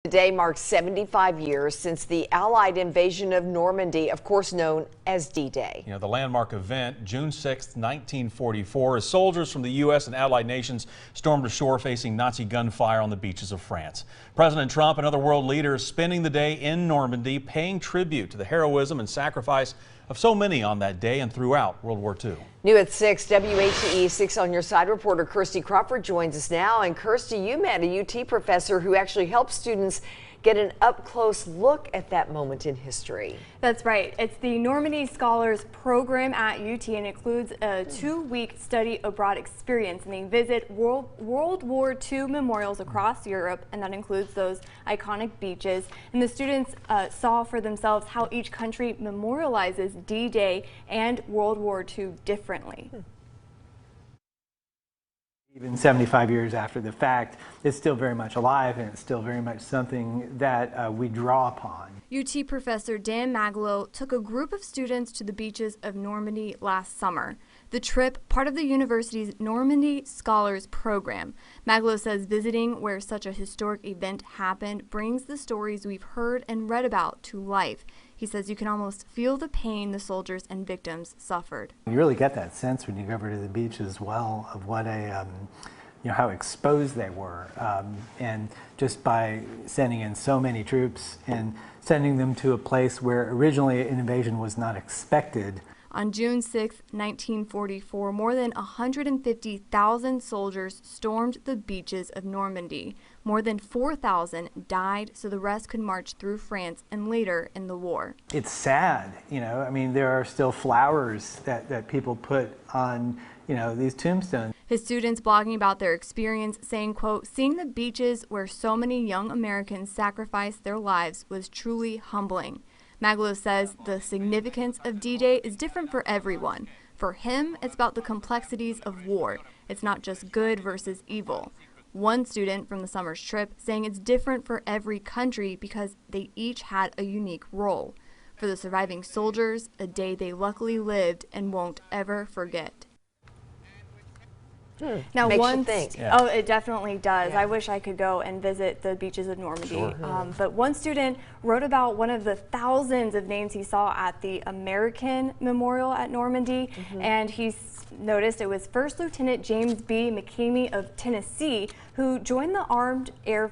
Today marks 75 years since the Allied invasion of Normandy, of course known as D-Day. The landmark event, June 6, 1944, as soldiers from the U.S. and Allied nations stormed ashore facing Nazi gunfire on the beaches of France. President Trump and other world leaders spending the day in Normandy, paying tribute to the heroism and sacrifice of so many on that day and throughout World War II. New at 6, WATE 6 on your side reporter Kirsty Crawford joins us now. And Kirsty, you met a UT professor who actually helped students get an up-close look at that moment in history. That's right. It's the Normandy Scholars Program at UT and includes a 2-week study abroad experience. And they visit World War II memorials across Europe, and that includes those iconic beaches. And the students saw for themselves how each country memorializes D-Day and World War II differently. Even 75 years after the fact, it's still very much alive, and it's still very much something that we draw upon. UT professor Dan Maglow took a group of students to the beaches of Normandy last summer. The trip, part of the university's Normandy Scholars Program. Maglow says visiting where such a historic event happened brings the stories we've heard and read about to life. He says you can almost feel the pain the soldiers and victims suffered. You really get that sense when you go over to the beach as well of what how exposed they were, and just by sending in so many troops and sending them to a place where originally an invasion was not expected. On June 6, 1944, more than 150,000 soldiers stormed the beaches of Normandy. More than 4,000 died so the rest could march through France and later in the war. It's sad, I mean, there are still flowers that people put on, these tombstones. His students blogging about their experience saying, quote, "Seeing the beaches where so many young Americans sacrificed their lives was truly humbling." Maglow says the significance of D-Day is different for everyone. For him, it's about the complexities of war. It's not just good versus evil. One student from the summer's trip saying it's different for every country because they each had a unique role. For the surviving soldiers, a day they luckily lived and won't ever forget. Now, Makes you think. Yeah. Oh, it definitely does. Yeah. I wish I could go and visit the beaches of Normandy. Sure. But one student wrote about one of the thousands of names he saw at the American Memorial at Normandy, and he noticed it was First Lieutenant James B. McCamey of Tennessee, who joined the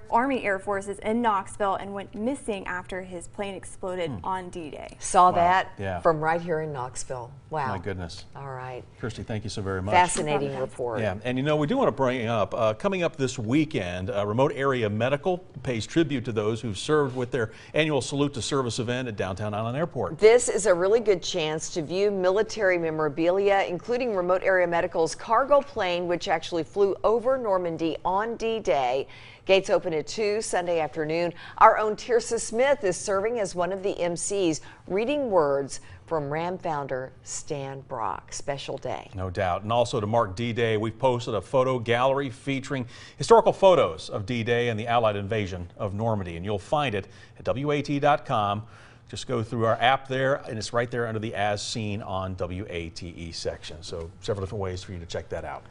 Army Air Forces in Knoxville and went missing after his plane exploded on D-Day. Saw that from right here in Knoxville. Wow. My goodness. All right. Kirsty, thank you so very much. Fascinating report. Yeah, and we do want to bring up, coming up this weekend, Remote Area Medical pays tribute to those who've served with their annual Salute to Service event at Downtown Island Airport. This is a really good chance to view military memorabilia, including Remote Area Medical's cargo plane, which actually flew over Normandy on D-Day. Gates open at 2 Sunday afternoon. Our own Tirsa Smith is serving as one of the MCs, reading words from RAM founder Stan Brock. Special day. No doubt. And also to mark D-Day, we've posted a photo gallery featuring historical photos of D-Day and the Allied invasion of Normandy. And you'll find it at WATE.com. Just go through our app there, and it's right there under the As Seen on WATE section. So several different ways for you to check that out.